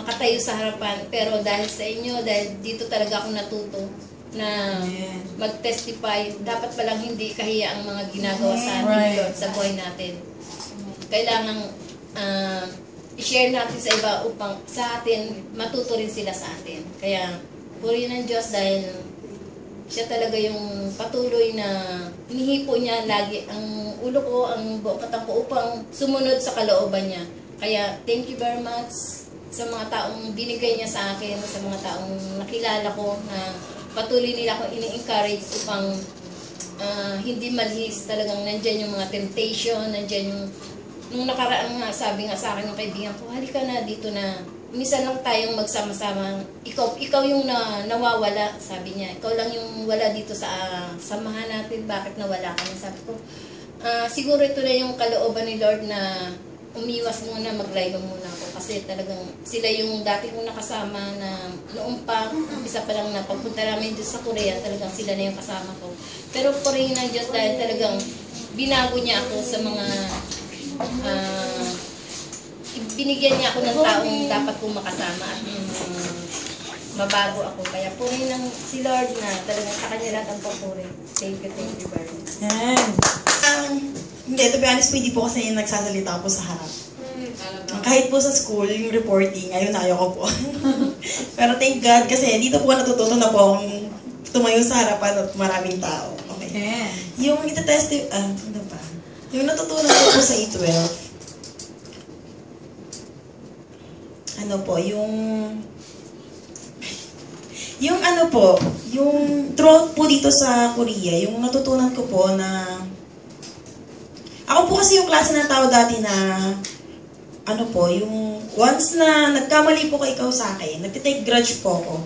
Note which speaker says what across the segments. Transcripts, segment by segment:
Speaker 1: makatayo sa harapan. Pero dahil sa inyo, dahil dito talaga ako natuto na mag-testify, dapat palang hindi kahiya ang mga ginagawa sa atin, Lord, sa buhay natin. Kailangan i-share natin sa iba upang sa atin, matuto rin sila sa atin. Kaya, purihin ng Diyos dahil siya talaga yung patuloy na hinihipo niya lagi ang ulo ko, ang buong katawan ko upang sumunod sa kalooban niya. Kaya, thank you very much sa mga taong binigay niya sa akin, sa mga taong nakilala ko na patuloy nila ako ini-encourage upang hindi malihis talagang nandyan yung mga temptation, nandyan yung nung nakaraan nga, sabi nga sa akin ng kaibigan ko, halika na dito na minsan lang tayong magsama-sama. Ikaw yung nawawala, sabi niya. Ikaw lang yung wala dito sa samahan natin. Bakit nawala ka na? Sabi ko, siguro ito na yung kalooban ni Lord na umiwas muna, maglaylo muna ako. Kasi talagang sila yung dati kong nakasama na noong pa, isa pa lang na pagpunta namin dito sa Korea, talagang sila na yung kasama ko. Pero purihin ng Diyos dahil talagang binago niya ako sa mga binigyan niya ako ng taong dapat kong makasama at mabago ako. Kaya purihin ng si Lord na talagang sa kanya lahat ang papuri. Thank you very much.
Speaker 2: Hindi, to be honest po, hindi po kasi nagsasalita po sa harap. Kahit po sa school, yung reporting, ayun na, ayoko po. Pero thank God, kasi dito po natututo na po akong tumayo sa harapan at maraming tao. Okay. Yung ano ba? Yung natutunan ko po sa E12, ano po, yung ano po, yung throughout po dito sa Korea, yung natutunan ko po na, ako po kasi yung klase ng tao dati na, ano po, yung once na nagkamali po ikaw sa akin, nagtitake grudge po ako.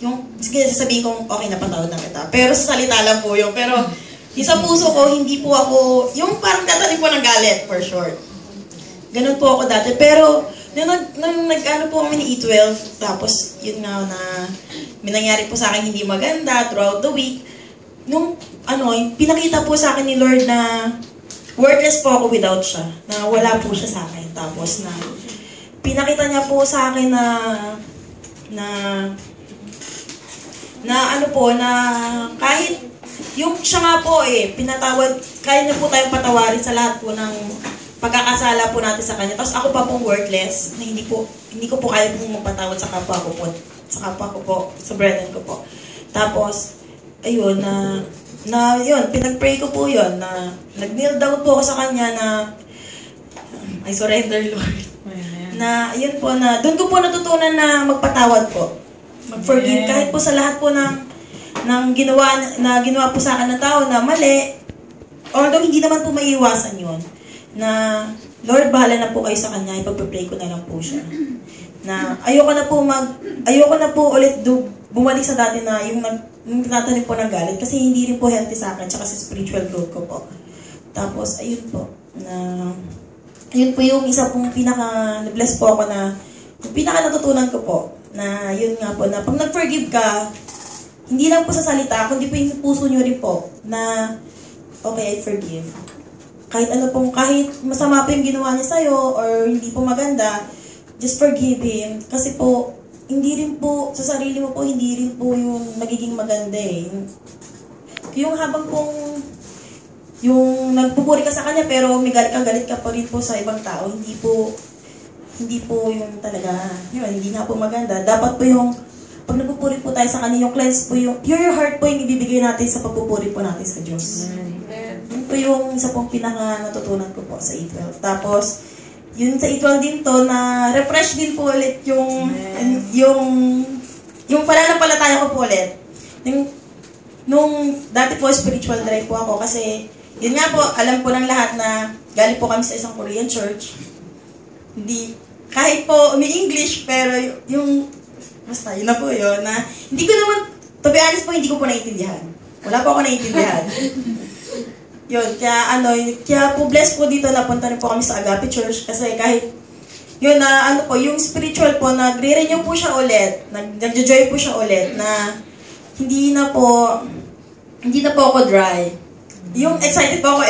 Speaker 2: Yung, sige, sasabihin kong, okay, napatawad na kita. Pero sa salita lang po yun. Pero, sa puso ko, hindi po ako, yung parang tatanim po ng galit, for short. Ganun po ako dati. Pero, nung nag-ano po kami ni E12, tapos, yun nga na, may nangyari po sa akin hindi maganda throughout the week. Nung, pinakita po sa akin ni Lord na, worthless po ako without siya. Na wala po siya sa akin. Tapos, na, pinakita niya po sa akin na ano po, na kahit yung siya nga po pinatawad, kaya niya po tayong patawarin sa lahat po ng pagkakasala po natin sa kanya. Tapos ako pa pong worthless, na hindi ko po kaya pong magpatawad sa kapwa ko po, sa brethren ko po. Tapos, ayun, yun, pinag-pray ko po yun, na nag-kneel down po ako sa kanya na, I surrender, Lord. Na, yun po, na, doon ko po natutunan na magpatawad po. Mag-forgive, kahit po sa lahat po ng ginawa po sa akin ng tao na mali, although hindi naman po maiiwasan yun, na Lord, bahala na po kayo sa kanya, ipag-pray ko na lang po siya. Na ayoko na po ulit bumalik sa dati na yung nagtatanim po ng galit, kasi hindi rin po healthy sa akin, tsaka sa spiritual growth ko po. Tapos, ayun po, ayun po yung isa pong na-bless po ako na, yung pinaka-natutunan ko po, na yun nga po, na pag nag-forgive ka, hindi lang po sa salita, kundi po yung puso nyo rin po, na, okay, I forgive. Kahit ano pong, kahit masama po yung ginawa niya sa'yo, or hindi po maganda, just forgive him. Kasi po, hindi rin po, sa sarili mo po, hindi rin po yung magiging maganda Yung habang pong, yung nagpupuri ka sa kanya, pero may galit ka pa rin po sa ibang tao, hindi po yung talaga, hindi nga po maganda. Dapat po yung, pag nagpupuri po tayo sa kanya, yung cleanse po yung, pure heart po yung ibibigay natin sa pagpupuri po natin sa Diyos. Yun po yung isa pong pinaka-natutunan ko po sa E12. Tapos, yun sa E12 din to, na refresh din po ulit yung pananampalataya ko po ulit. Nung dati po, spiritual drive po ako kasi, yun nga po, alam po ng lahat na galing po kami sa isang Korean church. Kahit po umi-English, pero basta, yun na po yun, na hindi ko naman, to be honest po, hindi ko po naiintindihan. Wala po ako naiintindihan. Yun, kaya po blessed po dito, napunta rin po kami sa Agape Church, kasi kahit, yun na, yung spiritual po, nagre-renew po siya ulit, nag-joy po siya ulit, na hindi na po ako dry. Yung excited po ako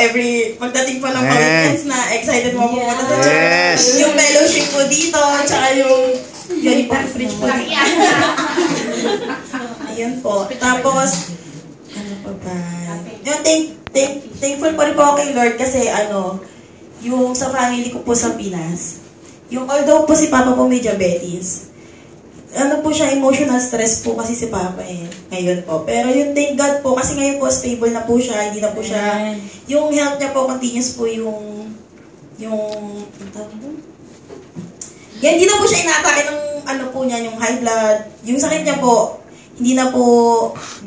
Speaker 2: pagdating po ng weekends na excited po ako pumunta sa church. Yung fellowship po dito, tsaka yung Yun yung fridge po. Ayun po. Tapos, ano pa ba? Yung thankful pa rin po ako kay Lord kasi yung sa family ko po sa Pinas, yung although po si Papa po may diabetes, po siya, emotional stress po kasi si Papa ngayon po. Pero yung thank God po, kasi ngayon po stable na po siya, hindi na po siya, yung health niya po, continuous po yung hindi na po siya inaatake ng po niya, yung high blood, yung sakit niya po, hindi na po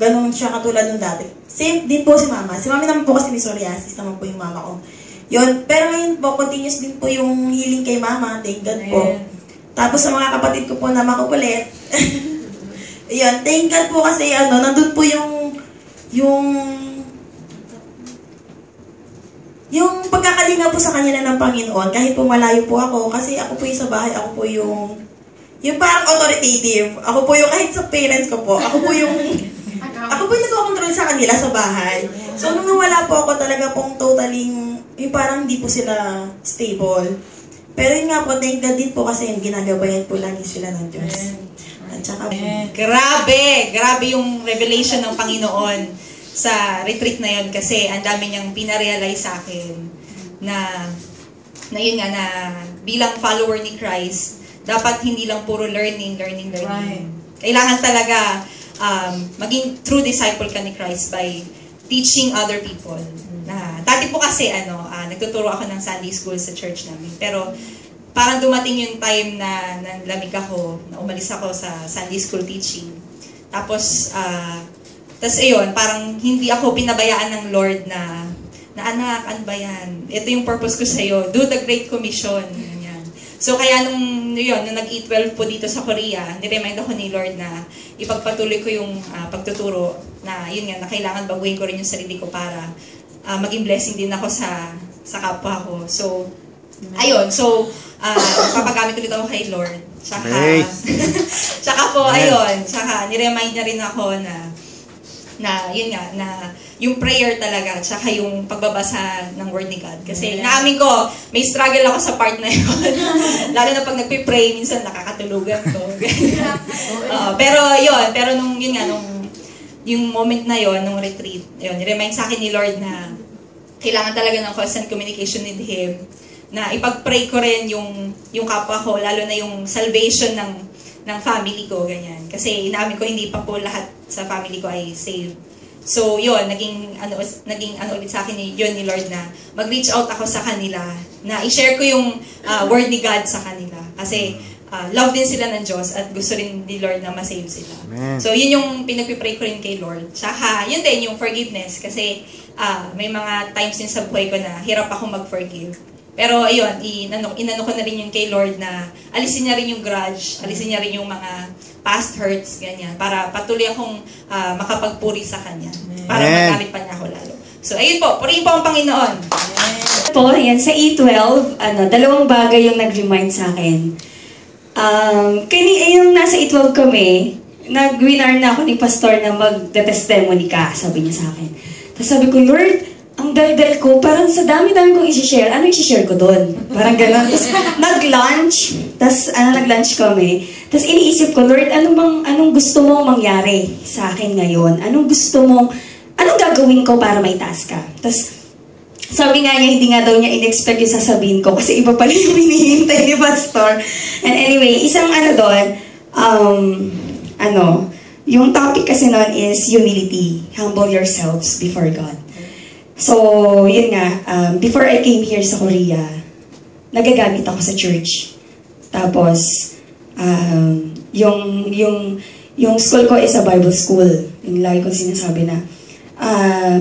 Speaker 2: ganun siya katulad nung dati. Same din po si Mama. Si Mami naman po kasi may psoriasis naman po yung Mama ko. Yun, pero ngayon po, continuous din po yung healing kay Mama, thank God po. Tapos sa mga kapatid ko po na makukulit, yun, thank God po kasi nandun po yung pagkakalinga po sa kanila ng Panginoon, kahit po malayo po ako, kasi ako po yung sa bahay, ako po yung parang authoritative. Ako po yung, kahit sa parents ko po, ako po yung nagko-control sa kanila sa bahay. So, nung nawala po ako, talaga pong totaling, yung parang hindi po sila stable. Pero yun nga po, thank God din po kasi yung ginagabayan po lagi sila ng Diyos. At saka po.
Speaker 3: Grabe yung revelation ng Panginoon sa retreat na yun kasi ang dami niyang pinarealize sa akin na yun nga, na bilang follower ni Christ, dapat hindi lang puro learning. Right. Kailangan talaga maging true disciple ka ni Christ by teaching other people. Dati po kasi, nagtuturo ako ng Sunday school sa church namin. Pero parang dumating yung time na nanlamig ako, na umalis ako sa Sunday school teaching. Tapos ayun, parang hindi ako pinabayaan ng Lord na anak, ano ba yan? Ito yung purpose ko sa'yo. Do the Great Commission. Ganyan. So kaya nung nag-E12 po dito sa Korea, niremind ako ni Lord na ipagpatuloy ko yung pagtuturo na yun nga, na kailangan baguhin ko rin yung sarili ko para maging blessing din ako sa kapwa ko. So, ayun. So, papagamit ulit ako kay Lord. Tsaka po, ayun. Tsaka, niremind niya rin ako na yun nga, na yung prayer talaga, tsaka yung pagbabasa ng Word ni God. Kasi naamin ko, may struggle ako sa part na yun. Lalo na pag nagpipray, minsan nakakatulugan ko. Pero nung yun nga, yung moment na yon nung retreat, yun, remind sa akin ni Lord na kailangan talaga ng constant communication with Him, na ipag-pray ko rin yung kapwa ko, lalo na yung salvation ng family ko, ganyan. Kasi inaamin ko, hindi pa po lahat sa family ko ay saved. So, yun, naging ulit sa akin ni Lord na mag-reach out ako sa kanila, na i-share ko yung word ni God sa kanila. Kasi, love din sila ng Diyos at gusto rin ni Lord na ma-save sila. Amen. So, yun yung pinagpipray ko rin kay Lord. Tsaka, yun din, yung forgiveness. Kasi, may mga times din sa buhay ko na hirap ako mag-forgive. Pero, ayun, inano ko na rin yung kay Lord na alisin niya rin yung grudge, alisin niya rin yung mga past hurts, ganyan, para patuloy akong makapagpuri sa Kanya. Para magamit pa niya ako lalo. So, ayun po, purihin po ang Panginoon.
Speaker 4: Po, yan, sa E12, dalawang bagay yung nag-remind sa akin. Yung nasa E12 kami, nag-winar na ako ni Pastor na mag-testimony ka, sabi niya sa akin. Tapos sabi ko, Lord, ang dal-dal ko, parang sa dami-dami kong isi-share, ano isi-share ko doon? Parang gano'n. Tapos nag-lunch kami. Tapos iniisip ko, Lord, anong gusto mong mangyari sa akin ngayon? Anong gagawin ko para may task ka? Tapos, sabi nga niya, hindi nga daw niya in-expect yung sasabihin ko kasi iba pala yung hinihintay ni Pastor. And anyway, isang yung topic kasi noon is humility. Humble yourselves before God. So, yun nga, before I came here sa Korea, nagagamit ako sa church. Tapos, yung school ko is a Bible school. Yung lagi ko sinasabi na,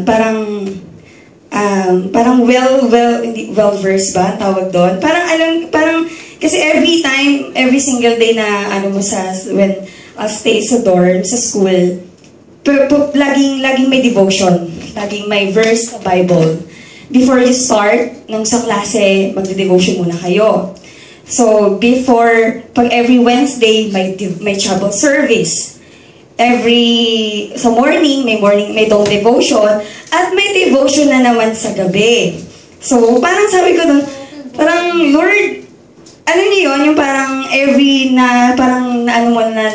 Speaker 4: parang well-versed ba, tawag doon? Kasi every single day na, when I'll stay sa dorm, sa school, laging may devotion. Laging may verse sa Bible. Before you start, sa klase, magde-devotion muna kayo. So, pag every Wednesday, may chapel service. Sa morning, may dawn devotion, at may devotion na naman sa gabi. So, parang sabi ko doon, parang, Lord, ano niyo yun, yung parang every na, parang na ano mo na,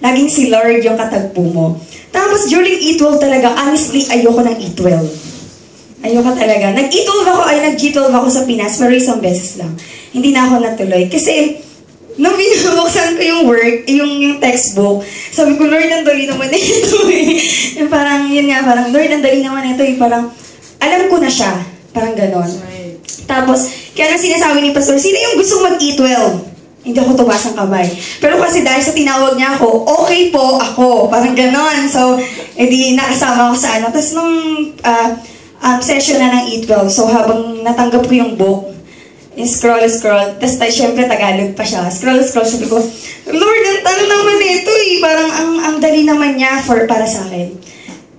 Speaker 4: laging si Lord yung katagpo mo. Tapos during E12 talaga, honestly, ayoko ng E12. Ayoko talaga. Nag-G12 ako sa Pinas, pero isang beses lang. Hindi na ako natuloy. Kasi, nung binubuksan ko yung work, yung textbook, sabi ko, Lord, ang dali naman ito eh. Yung parang, yun nga, parang, Lord, ang dali naman ito eh. Parang, alam ko na siya. Parang ganon.
Speaker 2: Right.
Speaker 4: Tapos, kaya nang sinasabi ni Pastor, sino yung gustong mag-E12? Hindi ako tumas ng kamay. Pero kasi dahil sa tinawag niya ako, okay po ako. Parang ganon. So, edi nakasama ako sa ano. Tapos nung session na ng E12, so habang natanggap ko yung book, scroll. Tapos syempre Tagalog pa siya. Scroll, sabi ko, Lord, ang naman ito eh. Parang ang dali naman niya para sa akin.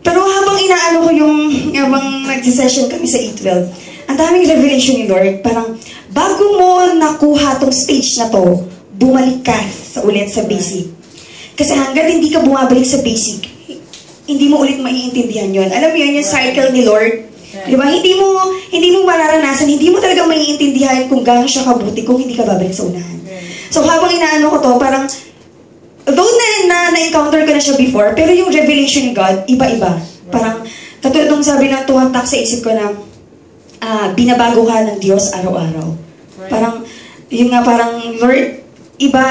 Speaker 4: Pero habang inaano ko habang nag-session kami sa E12, ang daming revelation ni Lord. Parang, bago mo nakuha tong stage na to, bumalik ka ulit sa basic. Kasi hanggat hindi ka bumabalik sa basic, hindi mo ulit maiintindihan yon. Alam mo yun, yung cycle ni Lord. Di ba? Hindi mo mararanasan, hindi mo talaga maiintindihan kung gaano siya kabuti kung hindi ka babalik sa unahan. So habang inaano ko to, parang, though na-encounter ko na siya before, pero yung revelation ni God, iba-iba. Parang, katulad nung sabi na tumatak sa isip ko na, binabago ka ng Diyos araw-araw. Right. Parang, yun nga parang, Lord, iba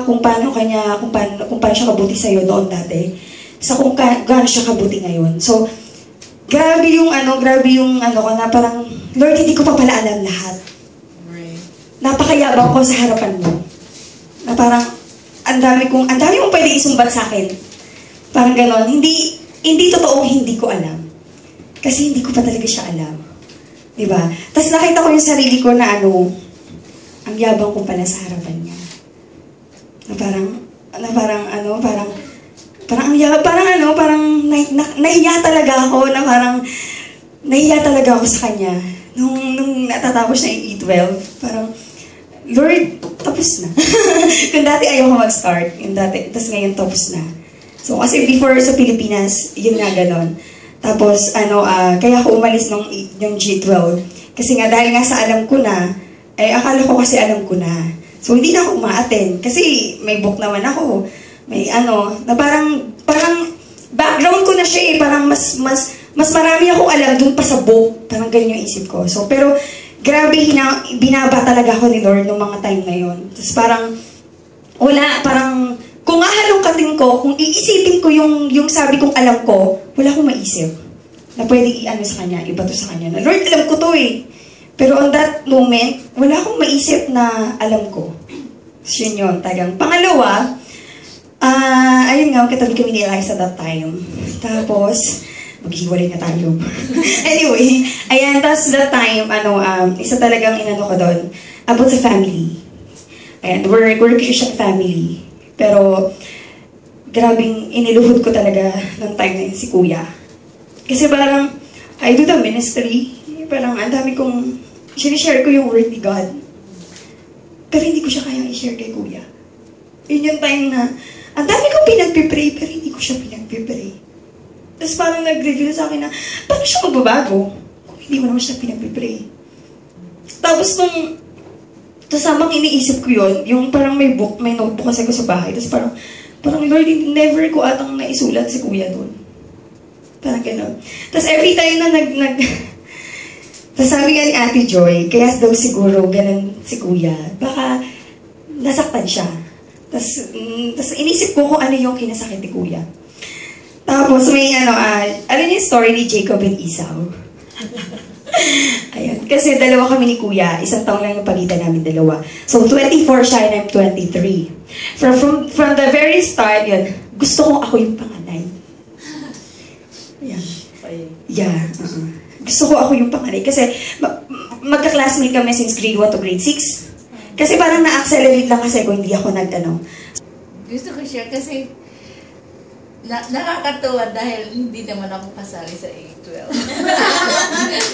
Speaker 4: kung paano siya kabuti sa'yo noon dati, sa kung gaano siya kabuti ngayon. So, grabe yung ko na parang, Lord, hindi ko pa pala alam lahat.
Speaker 2: Right.
Speaker 4: Napakayabang ko sa harapan mo. Na parang, ang dami mong pwede isumbat sa akin. Parang ganon. Hindi totoong hindi ko alam. Kasi hindi ko pa talaga siya alam. Diba? Tapos nakita ko yung sarili ko na ang yabang ko pala sa harapan niya. Nahiya talaga ako sa kanya. Nung natatapos na yung E12, parang, Lord, tapos na. Kung dati ayoko mag-start, tapos ngayon tapos na. So, kasi before sa Pilipinas, yun nga ganon. Tapos, kaya ako umalis yung G12. Kasi nga, dahil nga sa alam ko na, akala ko kasi alam ko na. So, hindi na ako ma-attend. Kasi may book naman ako. May na parang background ko na siya eh. Parang mas marami akong alam dun pa sa book. Parang ganyan yung isip ko. So, pero, grabe, binaba talaga ako ni Lord nung mga time na yun. Tapos parang, kung hahalongkatin ko, kung iisipin ko yung sabi kong alam ko, wala akong maisip. Na pwede sa kanya, iba to sa kanya. Na, Lord, alam ko to eh. Pero on that moment, wala akong maisip na alam ko. So yun. Pangalawa, ayun nga, katabi kami ni Eliza that time. Tapos, maghiwalay na tayo. Anyway, ayan, tapos that time, isa talagang ko doon, about sa family. Ayan, we're Christian family. Pero, grabing iniluhod ko talaga ng time na yun si Kuya. Kasi parang, I do the ministry. Parang, ang dami kong, sinishare ko yung word ni God. Pero hindi ko siya kayang i-share kay Kuya. Yun yung time na, ang dami kong pinagpipray, pero hindi ko siya pinagpipray. Tapos parang nag-reveal sa akin na, paano siya magbabago kung hindi mo naman siya pinagpipray? Tapos habang iniisip ko yun, yung parang may notebook kasi ko sa bahay, tapos parang Lord, never ko atang naisulat si Kuya doon. Parang gano'n. Tapos every time na tapos sabi nga ni Ate Joy, kaya daw siguro ganun si Kuya, baka nasaktan siya. Tapos inisip ko kung ano yung kinasakit ni Kuya. Tapos may alam niyo yung story ni Jacob and Esau? Ayan. Kasi dalawa kami ni Kuya. 1 taon lang yung pagitan namin dalawa. So, 24 siya and I'm 23. From the very start, yun, gusto kong ako yung panganay. Yeah. Gusto ko ako yung panganay. Kasi magka-classmate kami since grade 1 to grade 6. Kasi parang na-accelerate lang kasi kung hindi ako
Speaker 1: Gusto ko siya kasi nakakatuwa dahil hindi naman ako kasali sa A12.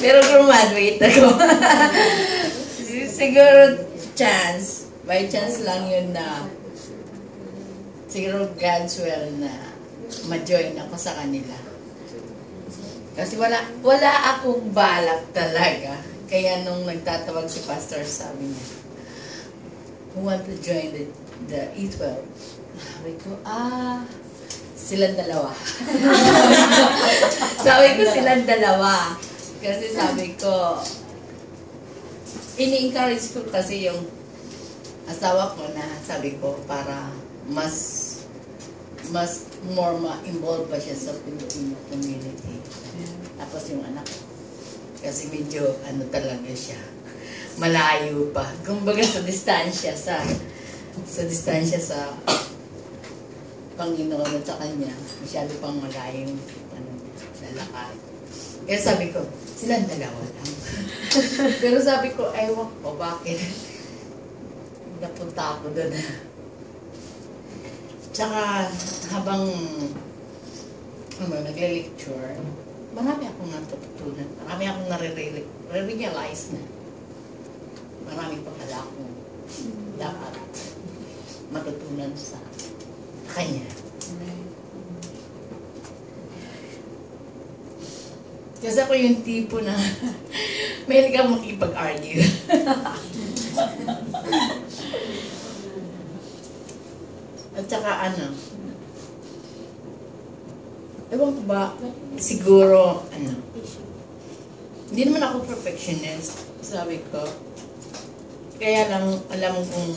Speaker 1: Pero graduate ako. Siguro by chance lang yun na siguro God's will na ma-join ako sa kanila. Kasi wala akong balak talaga.
Speaker 5: Kaya nung nagtatawag si Pastor, sabi niya, who want to join the E12? Sabi ko, silang dalawa. Sabi ko, silang dalawa. Kasi sabi ko, ini-encourage ko kasi yung asawa ko na sabi ko para mas more ma-involve pa siya sa Filipino community. Tapos yung anak ko, kasi medyo talaga siya, malayo pa. Kumbaga sa distansya sa Panginoon at sa kanya, masyado pang malayo yung lalakad. Kaya sabi ko, silang dalawa lang. Pero sabi ko, ewan ko, bakit? Napunta ako doon. Tsaka, habang nagle-lecture, marami akong natutunan. Marami akong nare-realize na. Marami pa pala akong dapat matutunan sa kanya. Kasi ako yung tipo na mahilig ka makipag-argue. At saka ewan ko ba, siguro, hindi naman ako perfectionist, sabi ko. Kaya lang, alam kong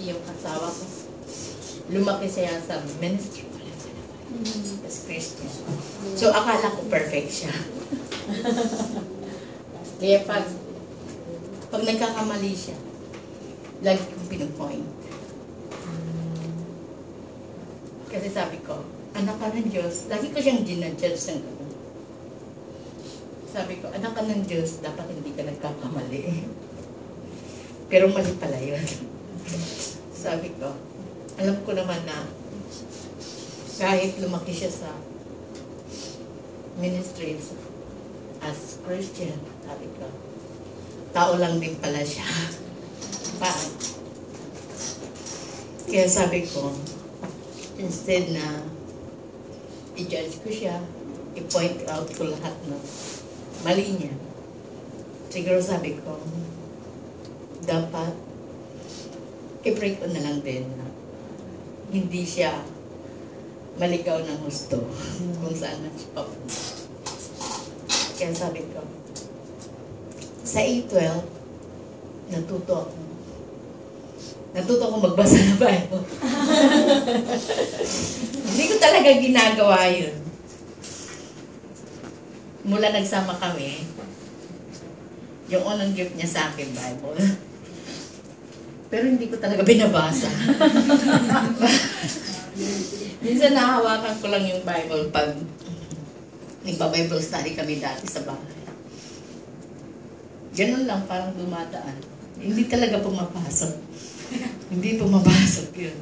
Speaker 5: yung asawa ko, lumaki siya sa ministry as Christian. So, akala ko perfect siya. Kaya pag nagkakamali siya, lagi kong pinupoint. Kasi sabi ko, anak ka ng Diyos, lagi ko siyang ginadjudge ng gano'n. Sabi ko, anak ka ng Diyos, dapat hindi ka nagkakamali. Pero mali pala yun. Sabi ko, alam ko naman na kahit lumaki siya sa ministries as Christian, sabi ko, tao lang din pala siya. Kaya sabi ko, instead na i-judge ko siya, i-point out ko lahat na mali niya. Siguro sabi ko, dapat i-break ko na lang din na hindi siya maligaw ng gusto kung saan na siya papunta. Kaya sabi ko, sa A12, natuto ako magbasa ng Bible. Hindi ko talaga ginagawa yun. Mula nagsama kami, yung unang gift niya sa akin, Bible. Pero hindi ko talaga binabasa. Minsan nahawakan ko lang yung Bible pag nagpa-Bible study kami dati sa bahay. Ganun lang, parang dumadaan. Hindi talaga pumapasok. Hindi pumapasok yun.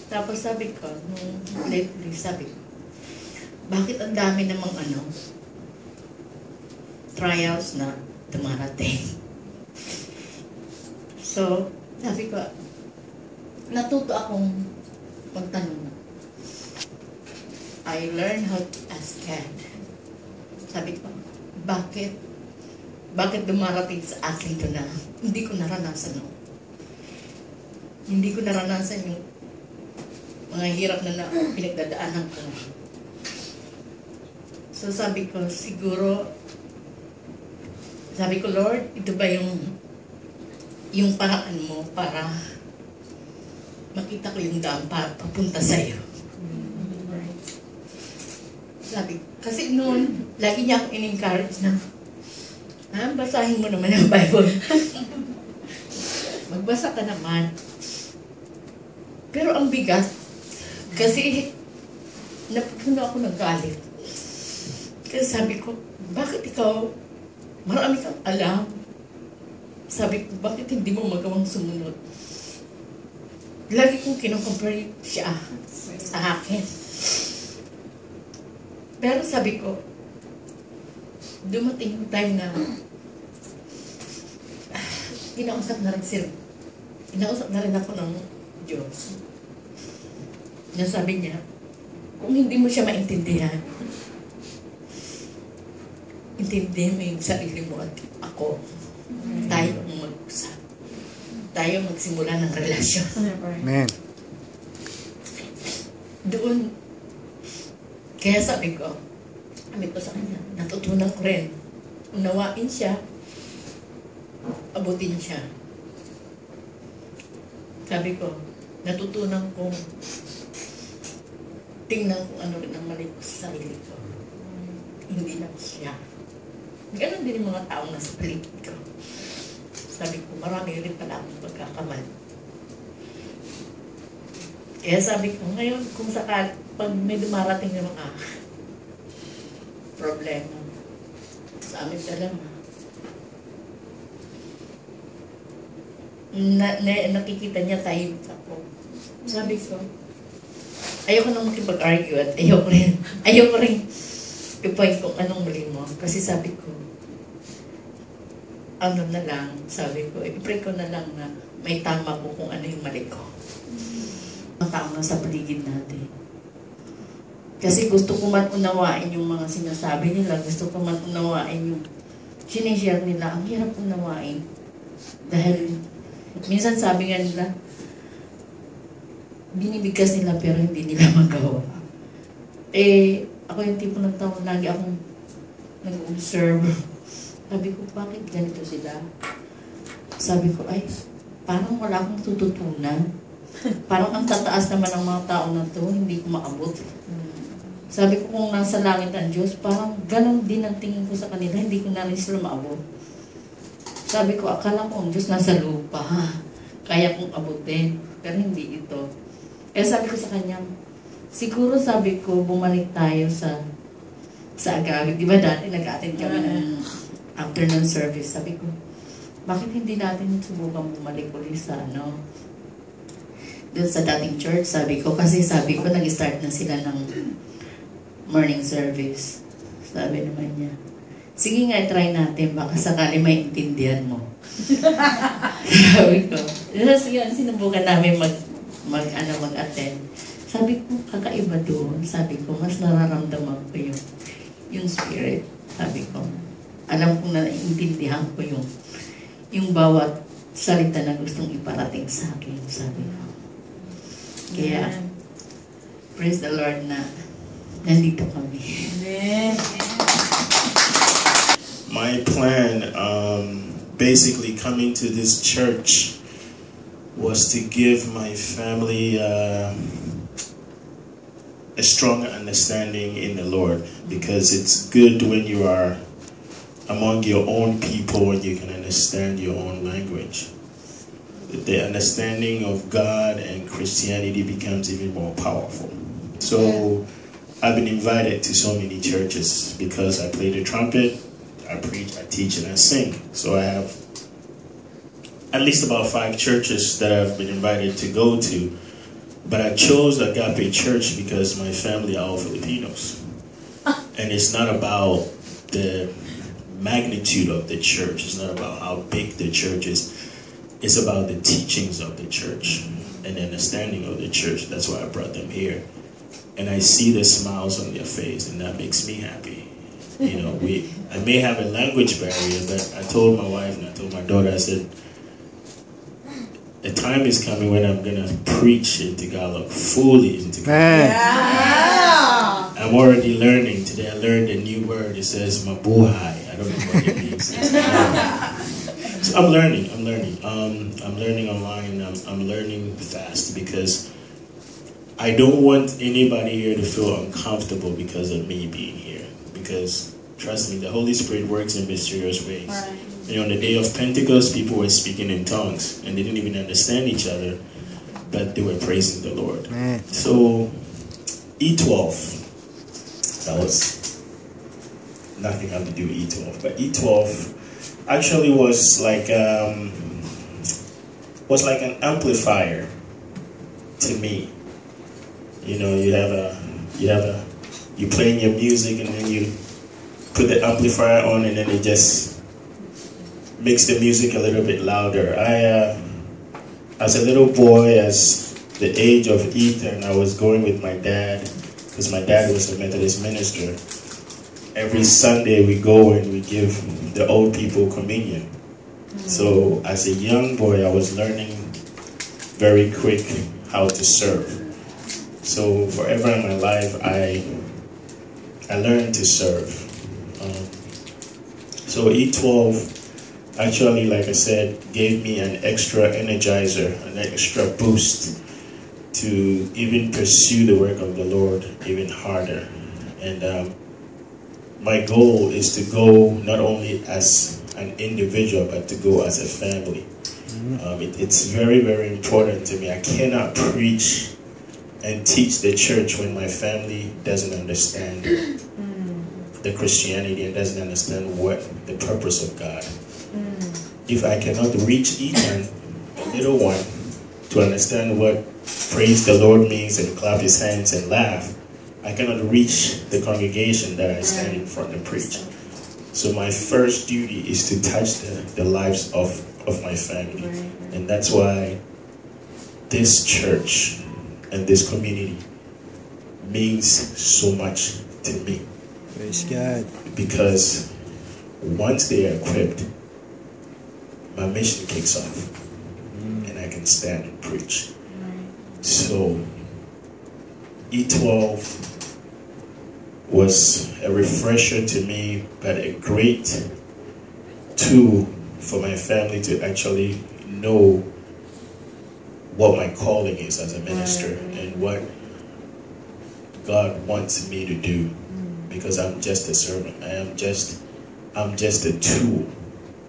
Speaker 5: Tapos sabi ko, lately sabi ko, bakit ang dami namang trials na dumarating? So, sabi ko, natuto akong magtanong. I learned how to ask God. Sabi ko, bakit dumarating sa akin ito na hindi ko naranasan Hindi ko naranasan yung mga hirap na pinagdadaanan ko. So sabi ko, Lord, ito ba yung paraan mo para makita ko yung daan para papunta sa'yo? Sabi, kasi noon, lagi niya akong in-encourage na, basahin mo naman ang Bible. Magbasa ka naman. Pero ang bigat, kasi napuno ako ng galit. Kasi sabi ko, bakit ikaw, marami kang alam. Sabi ko, bakit hindi mo magawang sumunod? Lagi kong kinocompare siya sa akin. Pero sabi ko, dumating yung time na kinausap na rin ako ng Diyos. Nasabi niya, kung hindi mo siya maintindihan, intindihin mo yung sarili mo at ako. Tayo ang mag-usap. Tayo magsimula ng relasyon.
Speaker 6: Amen.
Speaker 5: Doon, kaya sabi ko sa kanya, natutunan ko rin. Unawain siya, abutin siya. Sabi ko, natutunan kong tingnan kung ano rin ang mali ko sa sarili ko. Hindi lang siya. Ganon din yung mga taong nasa paligid ko. Sabi ko, marami rin pala akong pagkakamali. Kaya sabi ko, ngayon, kung sakali, pag may dumarating na mga problema sa amin dalawa, nakikita niya tayo ako. Sabi ko, ayoko nang makipag-argue at ayoko rin i-point kung anong mali mo. Kasi sabi ko, ano na lang, sabi ko, i-pray ko na lang na may tama ko kung ano yung mali ko. Ang tao na sa paligid natin. Kasi gusto ko man unawain yung mga sinasabi nila, gusto ko man unawain yung sinishare nila, ang hirap unawain. Dahil minsan sabi nga nila, binibigkas nila pero hindi nila magawa. Eh, ako yung tipo ng tao, lagi akong nag-observe. Sabi ko, bakit ganito sila? Sabi ko, ay, parang wala akong tututunan. Parang ang tataas naman ng mga tao na to, hindi ko maabot. Sabi ko, kung nasa langit ang Diyos, parang ganon din ang tingin ko sa kanila, hindi ko na rin sila maabot. Sabi ko, akala ko ang Diyos nasa lupa, kaya kong abutin, pero hindi ito. Kaya sabi ko sa kanya, siguro sabi ko, bumalik tayo sa agawid. Di ba dati nag-attend kami ng afternoon service. Sabi ko, bakit hindi natin subukan bumalik ulit sa doon sa dating church? Sabi ko, kasi sabi ko, nag-start na sila ng morning service. Sabi naman niya, sige nga, try natin, baka sakali may intindihan mo. Sabi ko, yun, sinubukan namin mag-attend. Sabi ko, kakaiba doon. Sabi ko, mas nararamdaman ko yung spirit. Sabi ko, alam kong naiintindihan ko yung bawat salita na gustong iparating sa akin. Sabi ko. Kaya, praise the Lord na nandito kami.
Speaker 7: My plan, basically coming to this church, was to give my family a stronger understanding in the Lord, because it's good when you are among your own people and you can understand your own language. The understanding of God and Christianity becomes even more powerful. So I've been invited to so many churches because I play the trumpet, I preach, I teach, and I sing. So I have at least about 5 churches that I've been invited to go to. But I chose Agape Church because my family are all Filipinos. And it's not about the magnitude of the church. It's not about how big the church is. It's about the teachings of the church and the understanding of the church. That's why I brought them here. And I see the smiles on their face, and that makes me happy. You know, I may have a language barrier, but I told my wife and I told my daughter, I said, the time is coming when I'm going to preach in Tagalog, fully in Tagalog.
Speaker 6: Yeah.
Speaker 7: I'm already learning. Today I learned a new word. It says mabuhay. I don't know what it means. So I'm learning. I'm learning online. I'm learning fast because I don't want anybody here to feel uncomfortable because of me being here. Because trust me, the Holy Spirit works in mysterious ways. Right. And on the day of Pentecost, people were speaking in tongues and they didn't even understand each other, but they were praising the Lord. Man. So E12, that was nothing had to do with E12, but E12 actually was like an amplifier to me. You know, you playing your music and then you put the amplifier on and then it just makes the music a little bit louder. As a little boy, as the age of Ethan, I was going with my dad because my dad was a Methodist minister. every Sunday we go and we give the old people communion. So as a young boy, I was learning very quick how to serve. So forever in my life, I learned to serve. So E12 actually, like I said, gave me an extra energizer, an extra boost to even pursue the work of the Lord even harder. And my goal is to go not only as an individual, but to go as a family. It's very, very important to me. I cannot preach and teach the church when my family doesn't understand the Christianity and doesn't understand what the purpose of God. If I cannot reach Ethan, little one, to understand what praise the Lord means and clap his hands and laugh, I cannot reach the congregation that I stand in front and preach. So my first duty is to touch the lives of my family. And that's why this church and this community means so much to me.
Speaker 6: Praise God.
Speaker 7: Because once they are equipped, my mission kicks off. And I can stand and preach. So E12 was a refresher to me, but a great tool for my family to actually know what my calling is as a minister and what God wants me to do, because I'm just a servant. I'm just a tool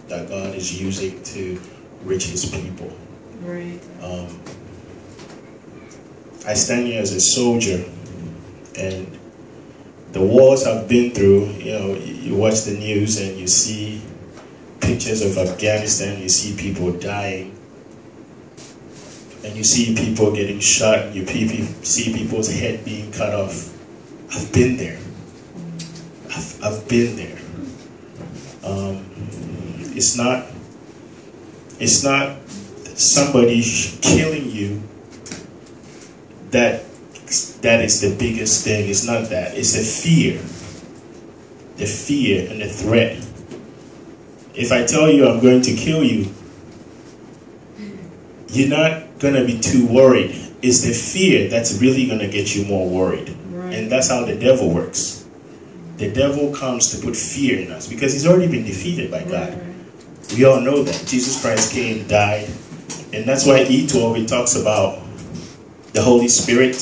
Speaker 7: that God is using to reach his people.
Speaker 2: Right.
Speaker 7: I stand here as a soldier, and the wars I've been through, you watch the news and you see pictures of Afghanistan, you see people dying, and you see people getting shot, you see people's head being cut off. I've been there. I've been there. It's not somebody killing you that is the biggest thing. It's not that. It's the fear. The fear and the threat. If I tell you I'm going to kill you, you're not going to be too worried. It's the fear that's really going to get you more worried. And that's how the devil works. The devil comes to put fear in us because he's already been defeated by God. We all know that. Jesus Christ came, died. And that's why E12, it talks about the Holy Spirit.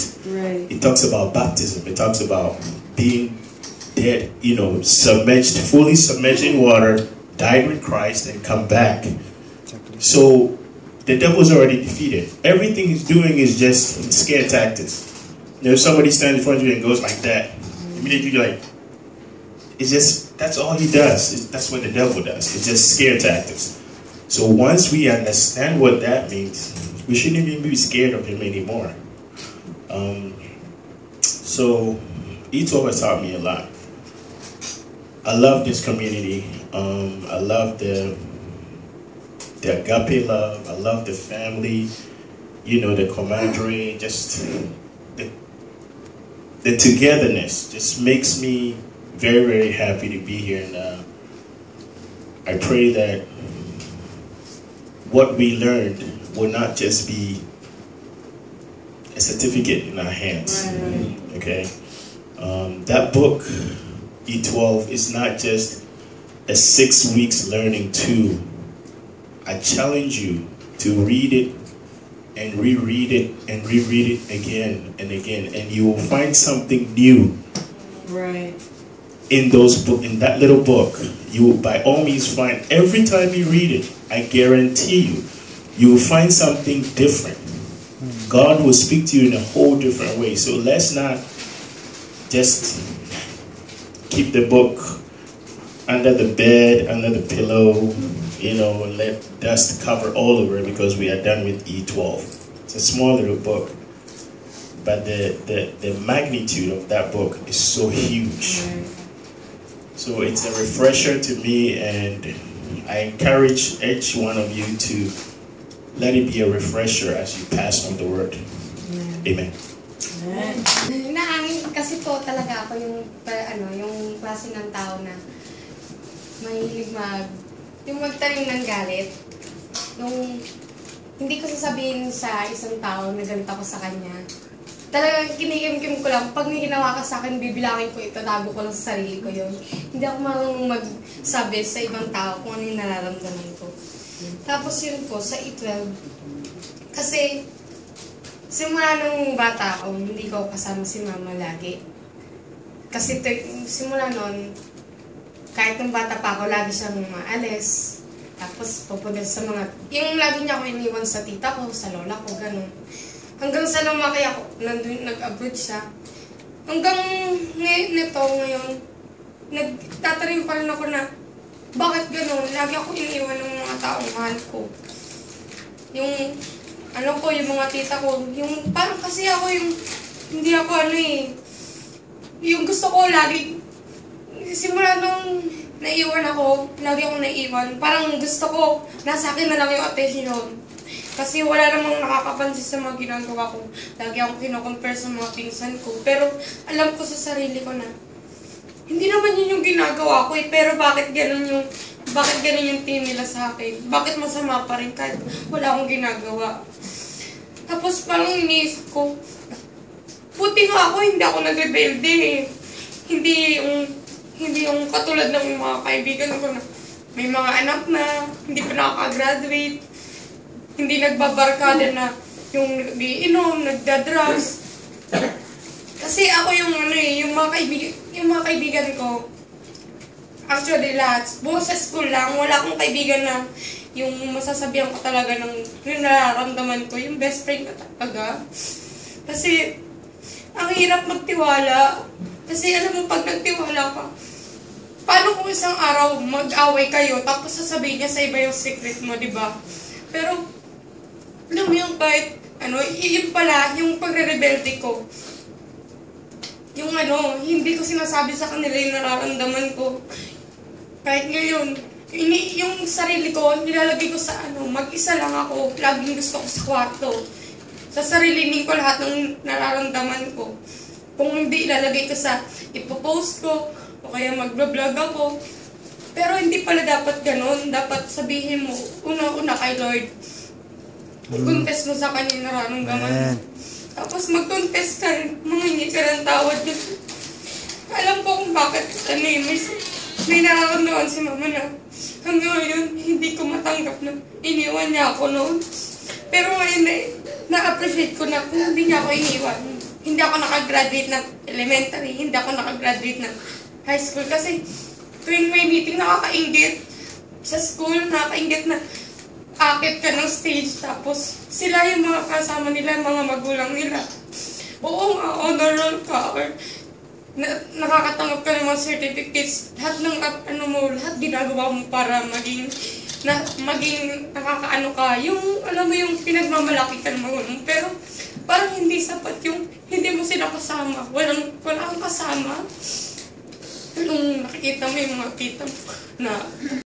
Speaker 7: It talks about baptism. It talks about being dead, submerged, fully submerged in water, died with Christ, and come back. So the devil's already defeated. Everything he's doing is just scare tactics. If somebody stands in front of you and goes like that, immediately you're like, it's just, that's all he does. That's what the devil does. It's just scare tactics. So once we understand what that means, we shouldn't even be scared of him anymore. So E12 has taught me a lot. I love this community. I love the agape love. I love the family. The camaraderie. Just the togetherness just makes me very, very happy to be here. And I pray that what we learned will not just be a certificate in our hands. Okay? That book, E12, is not just a 6 weeks learning tool. I challenge you to read it and reread it and reread it again and again, and you will find something new. In that little book. You will by all means find, every time you read it, I guarantee you will find something different. God will speak to you in a whole different way. So let's not just keep the book under the bed, under the pillow, and let dust cover all over it because we are done with E12. It's a small little book, but the magnitude of that book is so huge. So it's a refresher to me, and I encourage each one of you to let it be a refresher as you pass on the word. Amen.
Speaker 8: Naangin kasi po talaga ako yung yung klase ng tao na mahilig yung magtanim ng galit. Nung hindi ko sasabihin sa isang tao na galit ako sa kanya, talagang kinikim-kim ko lang. Pag may ginawa ka sa akin, bibilangin ko, itatago ko lang sa sarili ko yun. Hindi ako marunong magsabi sa ibang tao kung ano yung nararamdaman ko. Tapos yun po, sa E12, kasi simula nung bata ako, hindi ko kasama si mama lagi. Kasi simula nun, kahit nung bata pa ako, lagi siyang maalis. Tapos pupunta sa mga, yung lagi niya ako iniwan sa tita ko, sa lola ko, ganun. Hanggang sa lumaki ako, nag-abroad siya. Hanggang ngayon, nagtatanim pa rin ako na, bakit ganun? Lagi ako iniwan ng mga taong mahal ko. Yung yung mga tita ko, yung parang kasi ako yung, hindi ako yung gusto ko lagi, simula nung naiwan ako, lagi akong naiwan, parang gusto ko, nasa akin na lang yung attention. Kasi wala namang nakakapansin sa mga ginagawa ko. Lagi akong kino-compare sa mga pinsan ko. Pero alam ko sa sarili ko na, hindi naman yun yung ginagawa ko pero bakit ganun yung tingin nila sa akin? Bakit masama pa rin kahit wala akong ginagawa? Tapos parang iniisip ko, buti nga ako, hindi ako nag-rebelde eh. Hindi yung katulad ng mga kaibigan ko na may mga anak na, hindi pa nakaka-graduate, hindi nagbabarkada na yung nag-iinom, nagda-drugs. Kasi ako yung mga kaibigan ko, actually lahat, buong sa school lang, wala akong kaibigan na yung masasabihan ko talaga ng yung nararamdaman ko, yung best friend ko talaga. Kasi, ang hirap magtiwala. Kasi alam mo, pag nagtiwala ka, paano kung isang araw mag-away kayo, tapos sasabihin niya sa iba yung secret mo, di ba? Pero, alam mo yung kahit, yun pala, yung pagre-rebelde ko, yung hindi ko sinasabi sa kanila yung nararamdaman ko. Kahit ngayon, yung sarili ko, nilalagay ko sa mag-isa lang ako, laging gusto ko sa kwarto. Sasarilinin ko lahat ng nararamdaman ko. Kung hindi, ilalagay ko sa ipopost ko, o kaya mag-vlog ako. Pero hindi pala dapat ganun. Dapat sabihin mo, una-una kay Lord. Mag-confess mo sa kanya nararamdaman mo. Tapos mag-confess ka rin, manghingi ka ng tawad yun. Alam ko kung bakit, may nararamdaman si mama na hanggang ngayon, hindi ko matanggap na iniwan niya ako noon. Pero ngayon, na-appreciate ko na kung hindi niya ako iniwan. Hindi ako nakagraduate ng elementary, hindi ako nakagraduate ng high school. Kasi tuwing may meeting, nakakainggit. Sa school, nakakainggit na akit ka ng stage, tapos sila yung mga kasama nila, mga magulang nila. Oo nga, honor roll ka, or nakakatanggap ka ng mga certificates, lahat ng lahat ginagawa mo para maging nakakaano ka, yung alam mo yung pinagmamalaki ka ng magulang. Pero parang hindi sapat yung hindi mo sila kasama, walang kasama. Nung nakikita mo yung mga tita mo na